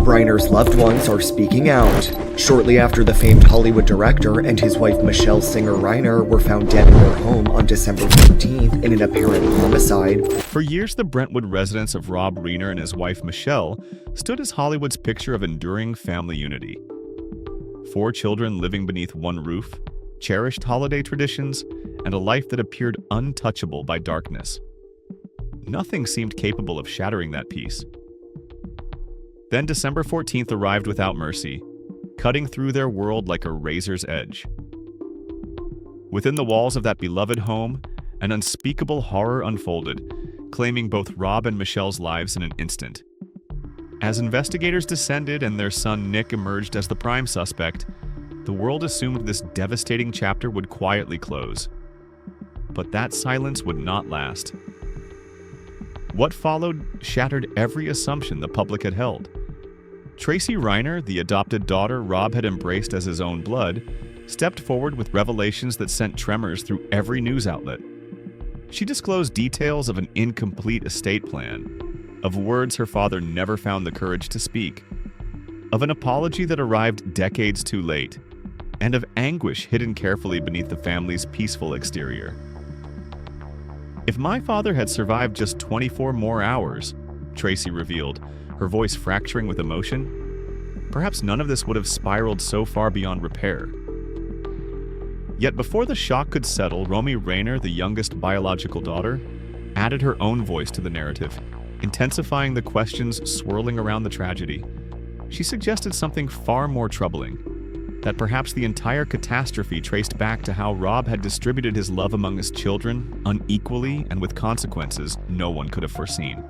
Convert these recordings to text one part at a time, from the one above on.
Rob Reiner's loved ones are speaking out. Shortly after the famed Hollywood director and his wife Michelle Singer Reiner were found dead in their home on December 14th in an apparent homicide. For years, the Brentwood residence of Rob Reiner and his wife Michelle stood as Hollywood's picture of enduring family unity. 4 children living beneath one roof, cherished holiday traditions, and a life that appeared untouchable by darkness. Nothing seemed capable of shattering that peace. Then December 14th arrived without mercy, cutting through their world like a razor's edge. Within the walls of that beloved home, an unspeakable horror unfolded, claiming both Rob and Michelle's lives in an instant. As investigators descended and their son Nick emerged as the prime suspect, the world assumed this devastating chapter would quietly close. But that silence would not last. What followed shattered every assumption the public had held. Tracy Reiner, the adopted daughter Rob had embraced as his own blood, stepped forward with revelations that sent tremors through every news outlet. She disclosed details of an incomplete estate plan, of words her father never found the courage to speak, of an apology that arrived decades too late, and of anguish hidden carefully beneath the family's peaceful exterior. If my father had survived just 24 more hours, Tracy revealed, her voice fracturing with emotion, perhaps none of this would have spiraled so far beyond repair. Yet before the shock could settle, Romy Reiner, the youngest biological daughter, added her own voice to the narrative, intensifying the questions swirling around the tragedy. She suggested something far more troubling, that perhaps the entire catastrophe traced back to how Rob had distributed his love among his children unequally and with consequences no one could have foreseen.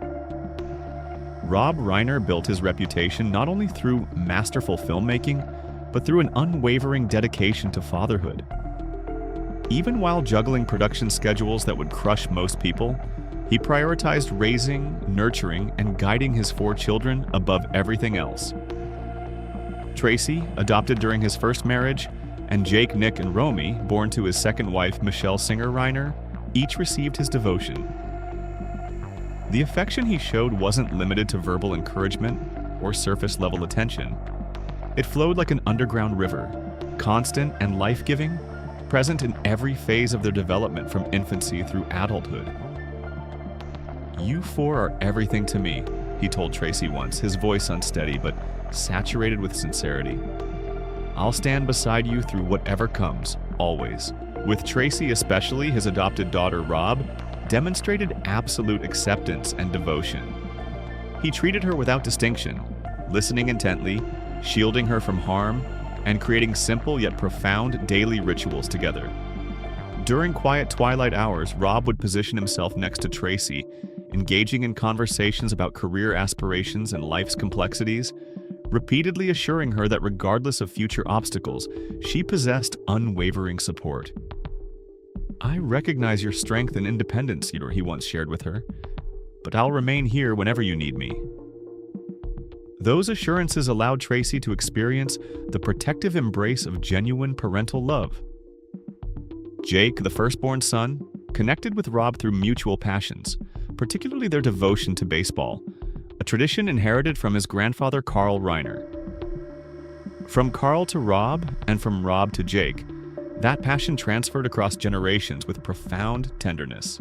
Rob Reiner built his reputation not only through masterful filmmaking, but through an unwavering dedication to fatherhood. Even while juggling production schedules that would crush most people, he prioritized raising, nurturing, and guiding his 4 children above everything else. Tracy, adopted during his first marriage, and Jake, Nick, and Romy, born to his second wife Michelle Singer Reiner, each received his devotion. The affection he showed wasn't limited to verbal encouragement or surface-level attention. It flowed like an underground river, constant and life-giving, present in every phase of their development from infancy through adulthood. "You 4 are everything to me," he told Tracy once, his voice unsteady but saturated with sincerity. "I'll stand beside you through whatever comes, always." With Tracy, especially his adopted daughter Rob, demonstrated absolute acceptance and devotion. He treated her without distinction, listening intently, shielding her from harm, and creating simple yet profound daily rituals together. During quiet twilight hours, Rob would position himself next to Tracy, engaging in conversations about career aspirations and life's complexities, repeatedly assuring her that regardless of future obstacles, she possessed unwavering support. "I recognize your strength and independence," he once shared with her, "but I'll remain here whenever you need me." Those assurances allowed Tracy to experience the protective embrace of genuine parental love. Jake, the firstborn son, connected with Rob through mutual passions, particularly their devotion to baseball, a tradition inherited from his grandfather Carl Reiner. From Carl to Rob, and from Rob to Jake, that passion transferred across generations with profound tenderness.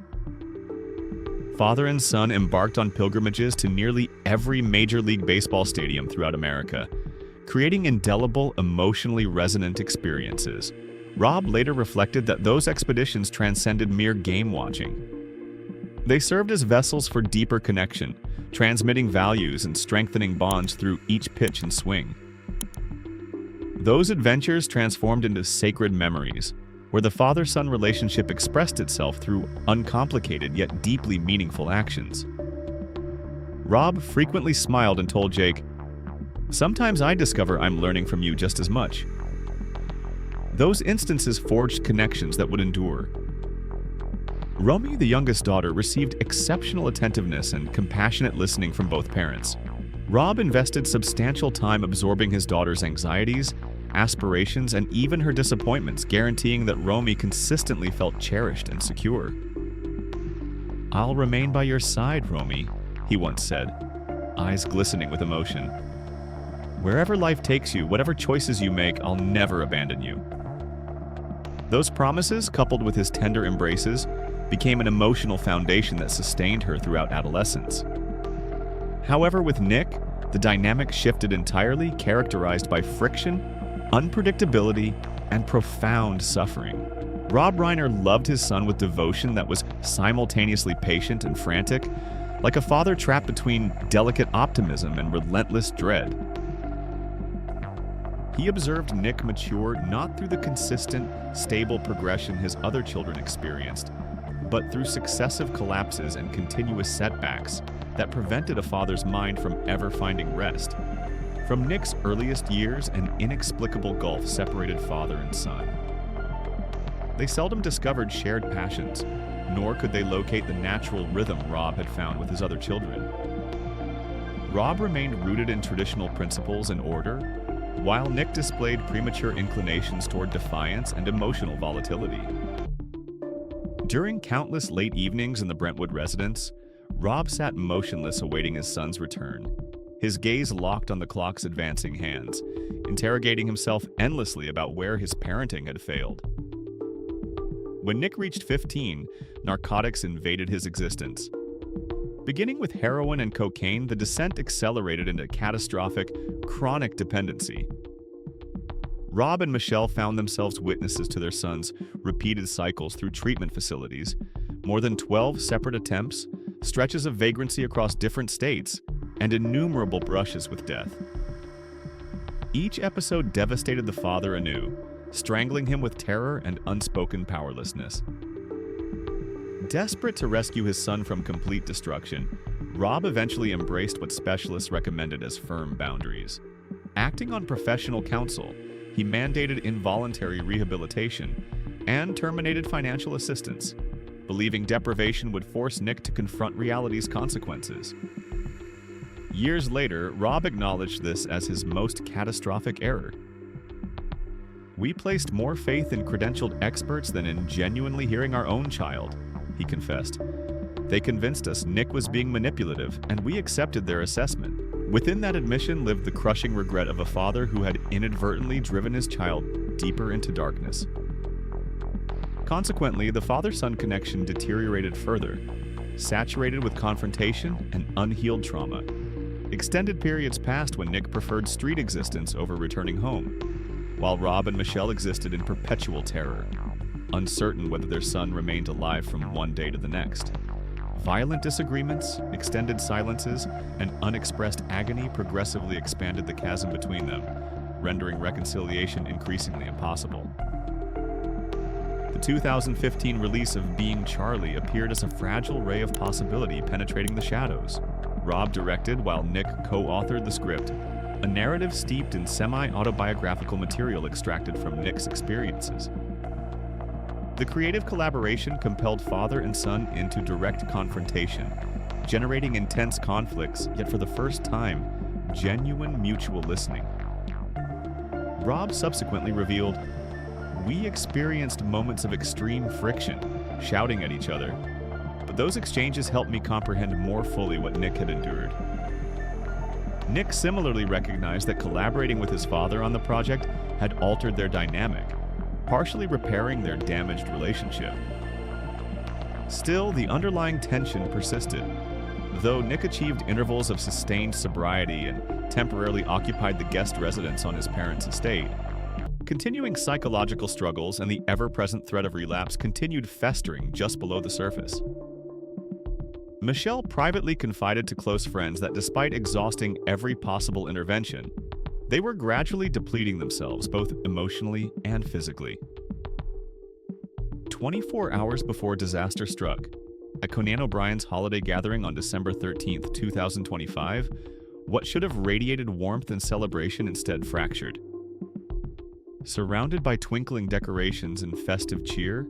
Father and son embarked on pilgrimages to nearly every Major League Baseball stadium throughout America, creating indelible, emotionally resonant experiences. Rob later reflected that those expeditions transcended mere game watching. They served as vessels for deeper connection, transmitting values and strengthening bonds through each pitch and swing. Those adventures transformed into sacred memories, where the father-son relationship expressed itself through uncomplicated yet deeply meaningful actions. Rob frequently smiled and told Jake, "Sometimes I discover I'm learning from you just as much." Those instances forged connections that would endure. Romy, the youngest daughter, received exceptional attentiveness and compassionate listening from both parents. Rob invested substantial time absorbing his daughter's anxieties, aspirations, and even her disappointments, guaranteeing that Romy consistently felt cherished and secure. "I'll remain by your side, Romy," he once said, eyes glistening with emotion. "Wherever life takes you, whatever choices you make, I'll never abandon you." Those promises, coupled with his tender embraces, became an emotional foundation that sustained her throughout adolescence. However, with Nick, the dynamic shifted entirely, characterized by friction, unpredictability, and profound suffering. Rob Reiner loved his son with devotion that was simultaneously patient and frantic, like a father trapped between delicate optimism and relentless dread. He observed Nick mature not through the consistent, stable progression his other children experienced, but through successive collapses and continuous setbacks that prevented a father's mind from ever finding rest. From Nick's earliest years, an inexplicable gulf separated father and son. They seldom discovered shared passions, nor could they locate the natural rhythm Rob had found with his other children. Rob remained rooted in traditional principles and order, while Nick displayed premature inclinations toward defiance and emotional volatility. During countless late evenings in the Brentwood residence, Rob sat motionless awaiting his son's return, his gaze locked on the clock's advancing hands, interrogating himself endlessly about where his parenting had failed. When Nick reached 15, narcotics invaded his existence. Beginning with heroin and cocaine, the descent accelerated into catastrophic, chronic dependency. Rob and Michelle found themselves witnesses to their son's repeated cycles through treatment facilities, more than 12 separate attempts, stretches of vagrancy across different states, and innumerable brushes with death. Each episode devastated the father anew, strangling him with terror and unspoken powerlessness. Desperate to rescue his son from complete destruction, Rob eventually embraced what specialists recommended as firm boundaries. Acting on professional counsel, he mandated involuntary rehabilitation and terminated financial assistance, believing deprivation would force Nick to confront reality's consequences. Years later, Rob acknowledged this as his most catastrophic error. "We placed more faith in credentialed experts than in genuinely hearing our own child," he confessed. "They convinced us Nick was being manipulative, and we accepted their assessment." Within that admission lived the crushing regret of a father who had inadvertently driven his child deeper into darkness. Consequently, the father-son connection deteriorated further, saturated with confrontation and unhealed trauma. Extended periods passed when Nick preferred street existence over returning home, while Rob and Michelle existed in perpetual terror, uncertain whether their son remained alive from one day to the next. Violent disagreements, extended silences, and unexpressed agony progressively expanded the chasm between them, rendering reconciliation increasingly impossible. The 2015 release of Being Charlie appeared as a fragile ray of possibility penetrating the shadows. Rob directed while Nick co-authored the script, a narrative steeped in semi-autobiographical material extracted from Nick's experiences. The creative collaboration compelled father and son into direct confrontation, generating intense conflicts, yet for the first time, genuine mutual listening. Rob subsequently revealed, "We experienced moments of extreme friction, shouting at each other, but those exchanges helped me comprehend more fully what Nick had endured." Nick similarly recognized that collaborating with his father on the project had altered their dynamic, partially repairing their damaged relationship. Still, the underlying tension persisted. Though Nick achieved intervals of sustained sobriety and temporarily occupied the guest residence on his parents' estate, continuing psychological struggles and the ever-present threat of relapse continued festering just below the surface. Michelle privately confided to close friends that despite exhausting every possible intervention, they were gradually depleting themselves both emotionally and physically. 24 hours before disaster struck, at Conan O'Brien's holiday gathering on December 13, 2025, what should have radiated warmth and celebration instead fractured. Surrounded by twinkling decorations and festive cheer,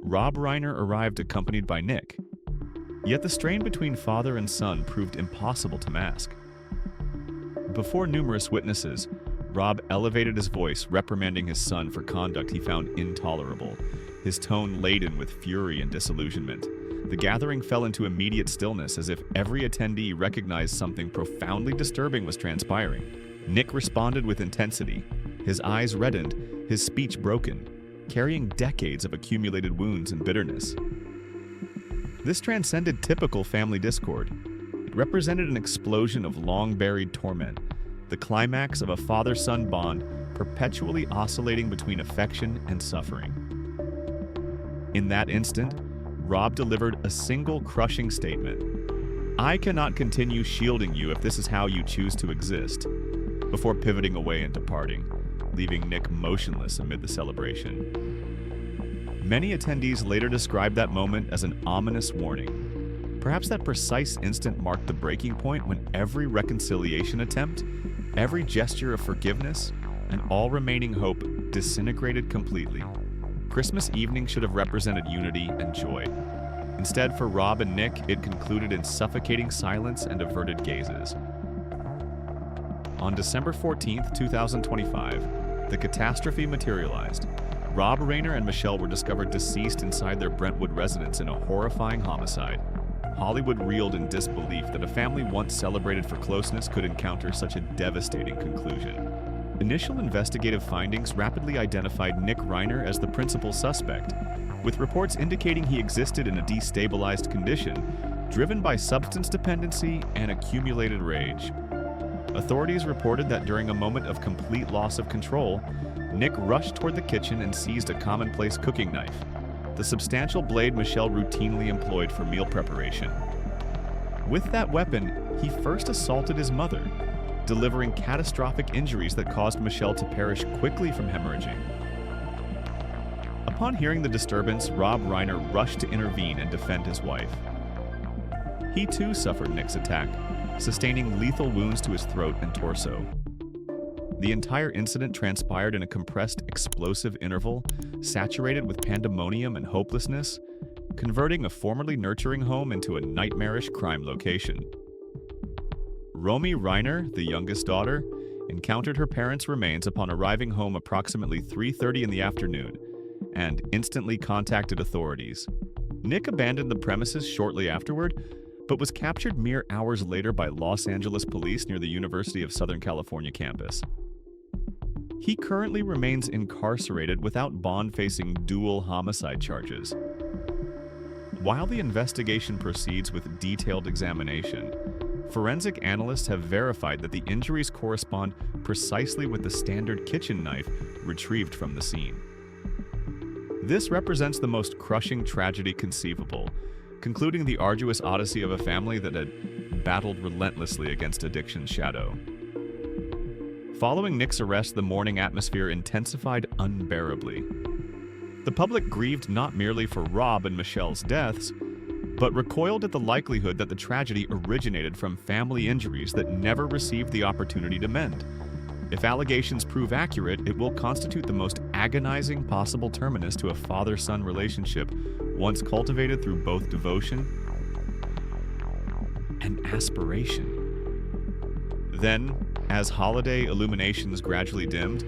Rob Reiner arrived accompanied by Nick. Yet the strain between father and son proved impossible to mask. Before numerous witnesses, Rob elevated his voice, reprimanding his son for conduct he found intolerable, his tone laden with fury and disillusionment. The gathering fell into immediate stillness as if every attendee recognized something profoundly disturbing was transpiring. Nick responded with intensity, his eyes reddened, his speech broken, carrying decades of accumulated wounds and bitterness. This transcended typical family discord. It represented an explosion of long-buried torment, the climax of a father-son bond perpetually oscillating between affection and suffering. In that instant, Rob delivered a single crushing statement: "I cannot continue shielding you if this is how you choose to exist," before pivoting away and departing, leaving Nick motionless amid the celebration. Many attendees later described that moment as an ominous warning. Perhaps that precise instant marked the breaking point when every reconciliation attempt, every gesture of forgiveness, and all remaining hope disintegrated completely. Christmas evening should have represented unity and joy. Instead, for Rob and Nick, it concluded in suffocating silence and averted gazes. On December 14, 2025, the catastrophe materialized. Rob Reiner and Michelle were discovered deceased inside their Brentwood residence in a horrifying homicide. Hollywood reeled in disbelief that a family once celebrated for closeness could encounter such a devastating conclusion. Initial investigative findings rapidly identified Nick Reiner as the principal suspect, with reports indicating he existed in a destabilized condition, driven by substance dependency and accumulated rage. Authorities reported that during a moment of complete loss of control, Nick rushed toward the kitchen and seized a commonplace cooking knife, the substantial blade Michelle routinely employed for meal preparation. With that weapon, he first assaulted his mother, delivering catastrophic injuries that caused Michelle to perish quickly from hemorrhaging. Upon hearing the disturbance, Rob Reiner rushed to intervene and defend his wife. He too suffered Nick's attack, sustaining lethal wounds to his throat and torso. The entire incident transpired in a compressed, explosive interval, saturated with pandemonium and hopelessness, converting a formerly nurturing home into a nightmarish crime location. Romy Reiner, the youngest daughter, encountered her parents' remains upon arriving home approximately 3:30 in the afternoon and instantly contacted authorities. Nick abandoned the premises shortly afterward, but was captured mere hours later by Los Angeles police near the University of Southern California campus. He currently remains incarcerated without bond, facing dual homicide charges. While the investigation proceeds with detailed examination, forensic analysts have verified that the injuries correspond precisely with the standard kitchen knife retrieved from the scene. This represents the most crushing tragedy conceivable, concluding the arduous odyssey of a family that had battled relentlessly against addiction's shadow. Following Nick's arrest, the mourning atmosphere intensified unbearably. The public grieved not merely for Rob and Michelle's deaths, but recoiled at the likelihood that the tragedy originated from family injuries that never received the opportunity to mend. If allegations prove accurate, it will constitute the most agonizing possible terminus to a father-son relationship once cultivated through both devotion and aspiration. Then, as holiday illuminations gradually dimmed,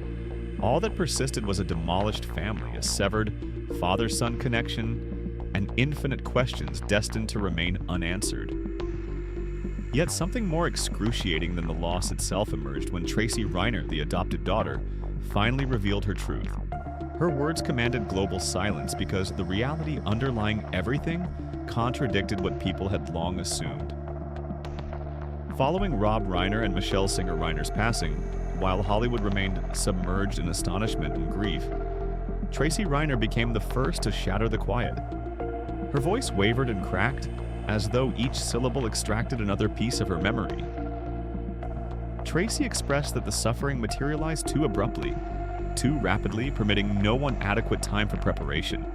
all that persisted was a demolished family, a severed father-son connection, and infinite questions destined to remain unanswered. Yet something more excruciating than the loss itself emerged when Tracy Reiner, the adopted daughter, finally revealed her truth. Her words commanded global silence because the reality underlying everything contradicted what people had long assumed. Following Rob Reiner and Michelle Singer Reiner's passing, while Hollywood remained submerged in astonishment and grief, Tracy Reiner became the first to shatter the quiet. Her voice wavered and cracked, as though each syllable extracted another piece of her memory. Tracy expressed that the suffering materialized too abruptly, too rapidly, permitting no one adequate time for preparation.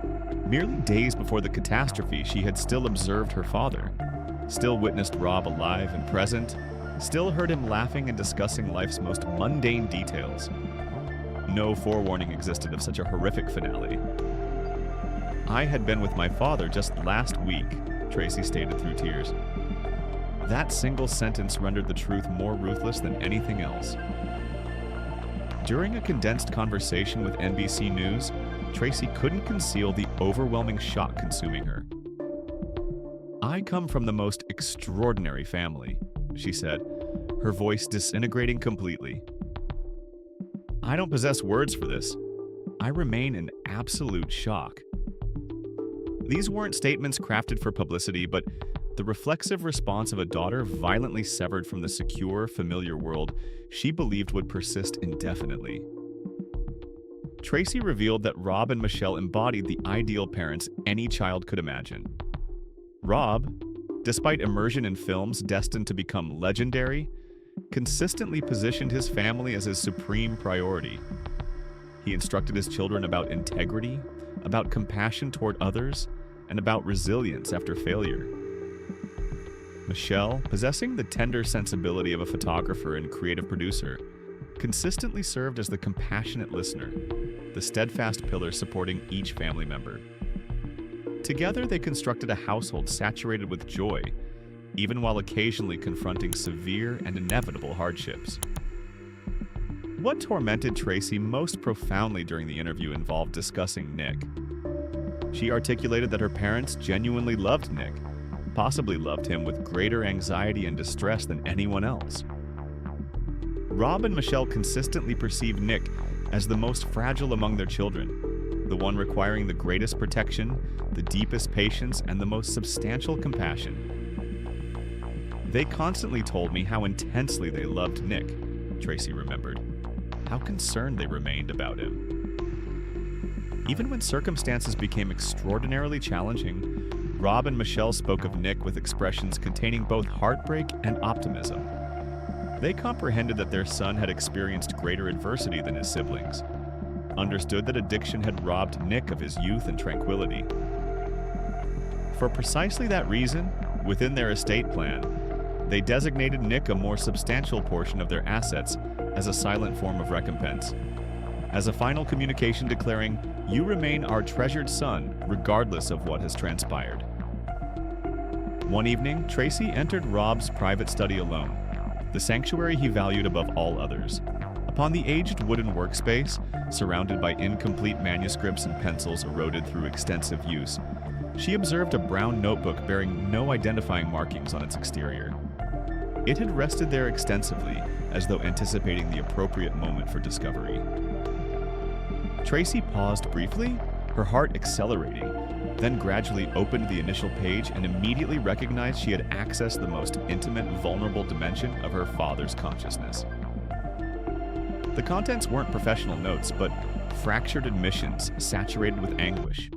Merely days before the catastrophe, she had still observed her father, still witnessed Rob alive and present, still heard him laughing and discussing life's most mundane details. No forewarning existed of such a horrific finale. "I had been with my father just last week," Tracy stated through tears. That single sentence rendered the truth more ruthless than anything else. During a condensed conversation with NBC News, Tracy couldn't conceal the overwhelming shock consuming her. "I come from the most extraordinary family," she said, her voice disintegrating completely. I don't possess words for this. I remain in absolute shock. These weren't statements crafted for publicity, but the reflexive response of a daughter violently severed from the secure, familiar world she believed would persist indefinitely. Tracy revealed that Rob and Michelle embodied the ideal parents any child could imagine. Rob, despite immersion in films destined to become legendary, consistently positioned his family as his supreme priority. He instructed his children about integrity, about compassion toward others, and about resilience after failure. Michelle, possessing the tender sensibility of a photographer and creative producer, consistently served as the compassionate listener, the steadfast pillar supporting each family member. Together, they constructed a household saturated with joy, even while occasionally confronting severe and inevitable hardships. What tormented Tracy most profoundly during the interview involved discussing Nick. She articulated that her parents genuinely loved Nick, possibly loved him with greater anxiety and distress than anyone else. Rob and Michelle consistently perceived Nick as the most fragile among their children, the one requiring the greatest protection, the deepest patience, and the most substantial compassion. They constantly told me how intensely they loved Nick, Tracy remembered, how concerned they remained about him. Even when circumstances became extraordinarily challenging, Rob and Michelle spoke of Nick with expressions containing both heartbreak and optimism. They comprehended that their son had experienced greater adversity than his siblings, understood that addiction had robbed Nick of his youth and tranquility. For precisely that reason, within their estate plan, they designated Nick a more substantial portion of their assets as a silent form of recompense, as a final communication declaring, "You remain our treasured son, regardless of what has transpired." One evening, Tracy entered Rob's private study alone, the sanctuary he valued above all others. Upon the aged wooden workspace, surrounded by incomplete manuscripts and pencils eroded through extensive use, she observed a brown notebook bearing no identifying markings on its exterior. It had rested there extensively, as though anticipating the appropriate moment for discovery. Tracy paused briefly, her heart accelerating, then gradually opened the initial page and immediately recognized she had accessed the most intimate, vulnerable dimension of her father's consciousness. The contents weren't professional notes, but fractured admissions saturated with anguish.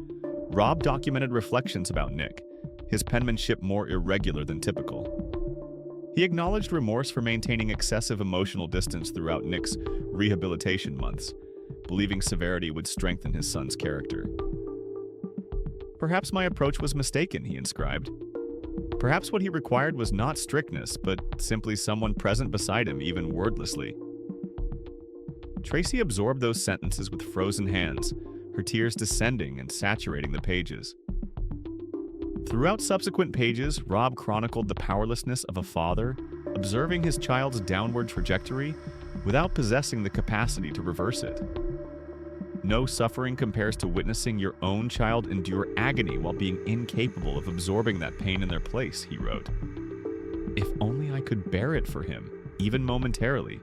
Rob documented reflections about Nick, his penmanship more irregular than typical. He acknowledged remorse for maintaining excessive emotional distance throughout Nick's rehabilitation months, believing severity would strengthen his son's character. "Perhaps my approach was mistaken," he inscribed. Perhaps what he required was not strictness, but simply someone present beside him, even wordlessly. Tracy absorbed those sentences with frozen hands, her tears descending and saturating the pages. Throughout subsequent pages, Rob chronicled the powerlessness of a father, observing his child's downward trajectory without possessing the capacity to reverse it. "No suffering compares to witnessing your own child endure agony while being incapable of absorbing that pain in their place," he wrote. "If only I could bear it for him, even momentarily."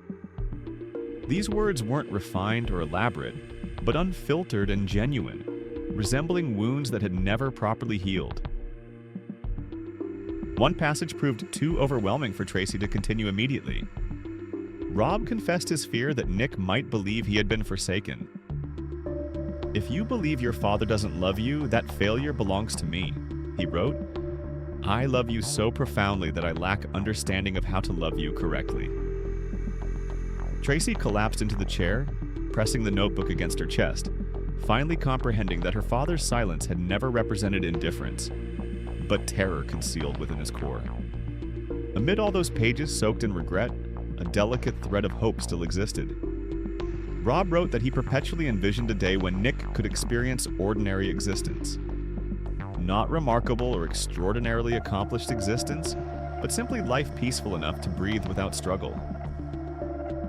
These words weren't refined or elaborate, but unfiltered and genuine, resembling wounds that had never properly healed. One passage proved too overwhelming for Tracy to continue immediately. Rob confessed his fear that Nick might believe he had been forsaken. "If you believe your father doesn't love you, that failure belongs to me," he wrote. "I love you so profoundly that I lack understanding of how to love you correctly." Tracy collapsed into the chair, pressing the notebook against her chest, finally comprehending that her father's silence had never represented indifference, but terror concealed within his core. Amid all those pages soaked in regret, a delicate thread of hope still existed. Rob wrote that he perpetually envisioned a day when Nick could experience ordinary existence. Not remarkable or extraordinarily accomplished existence, but simply life peaceful enough to breathe without struggle.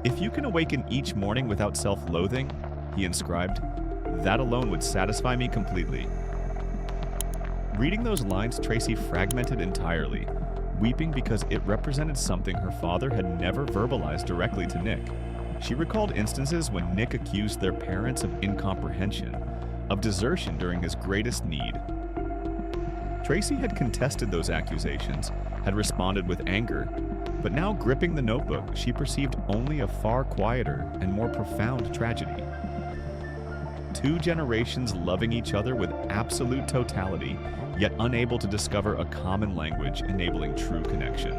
"If you can awaken each morning without self-loathing," he inscribed, "that alone would satisfy me completely." Reading those lines, Tracy fragmented entirely, weeping because it represented something her father had never verbalized directly to Nick. She recalled instances when Nick accused their parents of incomprehension, of desertion during his greatest need. Tracy had contested those accusations, had responded with anger, but now gripping the notebook, she perceived only a far quieter and more profound tragedy. 2 generations loving each other with absolute totality, yet unable to discover a common language enabling true connection.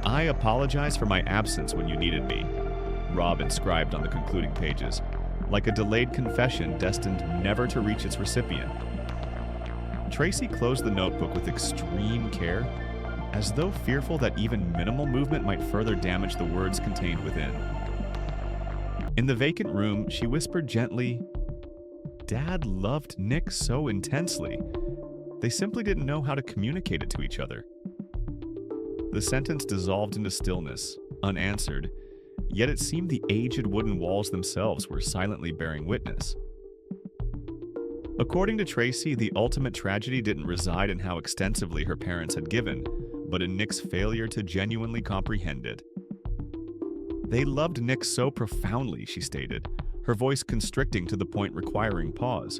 "I apologize for my absence when you needed me," Rob inscribed on the concluding pages, like a delayed confession destined never to reach its recipient. Tracy closed the notebook with extreme care, as though fearful that even minimal movement might further damage the words contained within. In the vacant room, she whispered gently, "Dad loved Nick so intensely. They simply didn't know how to communicate it to each other." The sentence dissolved into stillness, unanswered, yet it seemed the aged wooden walls themselves were silently bearing witness. According to Tracy, the ultimate tragedy didn't reside in how extensively her parents had given, but in Nick's failure to genuinely comprehend it. "They loved Nick so profoundly," she stated, her voice constricting to the point requiring pause.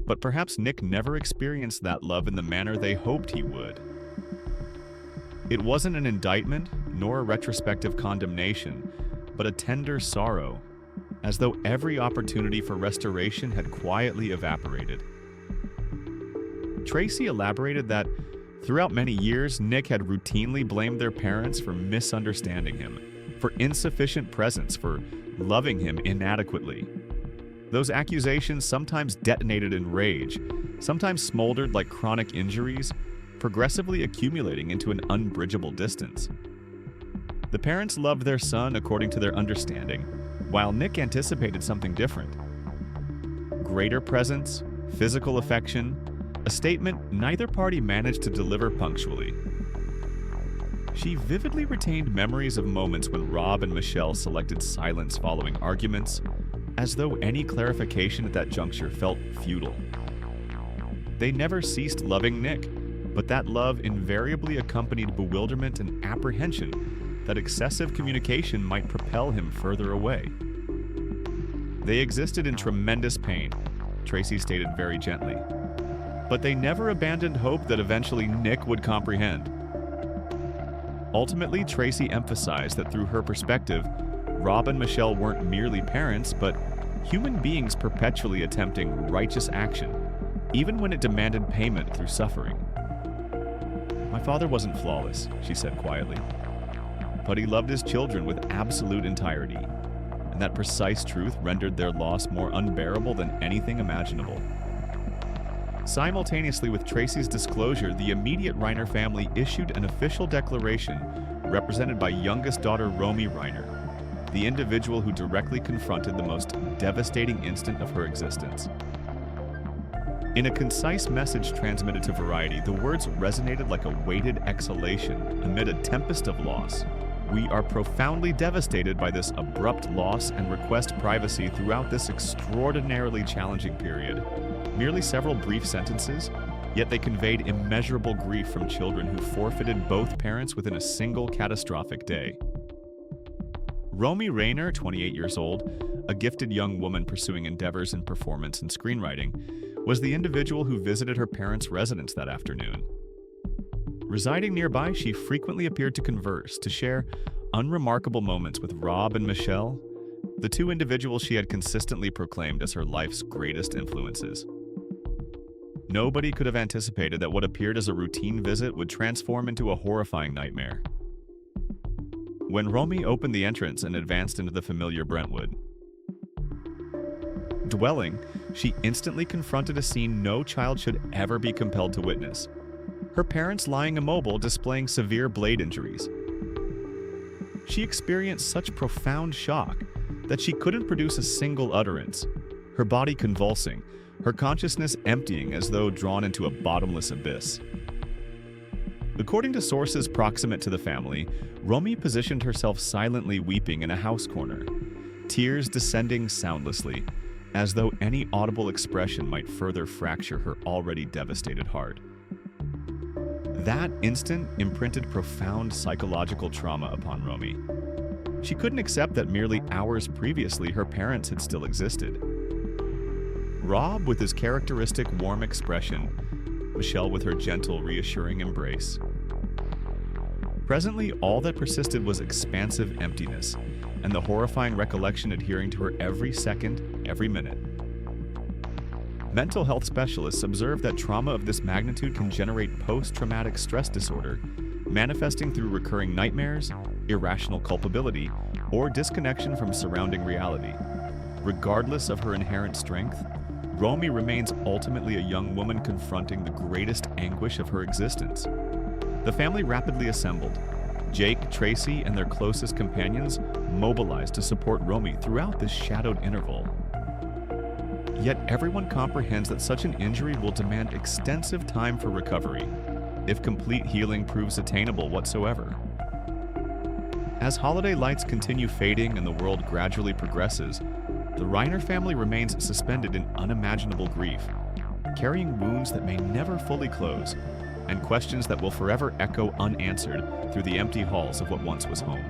But perhaps Nick never experienced that love in the manner they hoped he would. It wasn't an indictment, nor a retrospective condemnation, but a tender sorrow, as though every opportunity for restoration had quietly evaporated. Tracy elaborated that throughout many years, Nick had routinely blamed their parents for misunderstanding him, for insufficient presence, for loving him inadequately. Those accusations sometimes detonated in rage, sometimes smoldered like chronic injuries, progressively accumulating into an unbridgeable distance. The parents loved their son according to their understanding, while Nick anticipated something different. Greater presence, physical affection, a statement neither party managed to deliver punctually. She vividly retained memories of moments when Rob and Michelle selected silence following arguments, as though any clarification at that juncture felt futile. They never ceased loving Nick, but that love invariably accompanied bewilderment and apprehension that excessive communication might propel him further away. They existed in tremendous pain, Tracy stated very gently, but they never abandoned hope that eventually Nick would comprehend. Ultimately, Tracy emphasized that through her perspective, Rob and Michelle weren't merely parents, but human beings perpetually attempting righteous action, even when it demanded payment through suffering. "My father wasn't flawless," she said quietly, "but he loved his children with absolute entirety, and that precise truth rendered their loss more unbearable than anything imaginable." Simultaneously with Tracy's disclosure, the immediate Reiner family issued an official declaration represented by youngest daughter Romy Reiner, the individual who directly confronted the most devastating instant of her existence. In a concise message transmitted to Variety, the words resonated like a weighted exhalation amid a tempest of loss. "We are profoundly devastated by this abrupt loss and request privacy throughout this extraordinarily challenging period." Merely several brief sentences, yet they conveyed immeasurable grief from children who forfeited both parents within a single catastrophic day. Romy Reiner, 28 years old, a gifted young woman pursuing endeavors in performance and screenwriting, was the individual who visited her parents' residence that afternoon. Residing nearby, she frequently appeared to converse, to share unremarkable moments with Rob and Michelle, the 2 individuals she had consistently proclaimed as her life's greatest influences. Nobody could have anticipated that what appeared as a routine visit would transform into a horrifying nightmare. When Romy opened the entrance and advanced into the familiar Brentwood dwelling, she instantly confronted a scene no child should ever be compelled to witness. Her parents lying immobile, displaying severe blade injuries. She experienced such profound shock that she couldn't produce a single utterance, her body convulsing, her consciousness emptying as though drawn into a bottomless abyss. According to sources proximate to the family, Romy positioned herself silently weeping in a house corner, tears descending soundlessly, as though any audible expression might further fracture her already devastated heart. That instant imprinted profound psychological trauma upon Romy. She couldn't accept that merely hours previously her parents had still existed. Rob with his characteristic warm expression, Michelle with her gentle, reassuring embrace. Presently, all that persisted was expansive emptiness, and the horrifying recollection adhering to her every second, every minute. Mental health specialists observe that trauma of this magnitude can generate post-traumatic stress disorder, manifesting through recurring nightmares, irrational culpability, or disconnection from surrounding reality. Regardless of her inherent strength, Romy remains ultimately a young woman confronting the greatest anguish of her existence. The family rapidly assembled. Jake, Tracy, and their closest companions mobilized to support Romy throughout this shadowed interval. Yet everyone comprehends that such an injury will demand extensive time for recovery, if complete healing proves attainable whatsoever. As holiday lights continue fading and the world gradually progresses, the Reiner family remains suspended in unimaginable grief, carrying wounds that may never fully close, and questions that will forever echo unanswered through the empty halls of what once was home.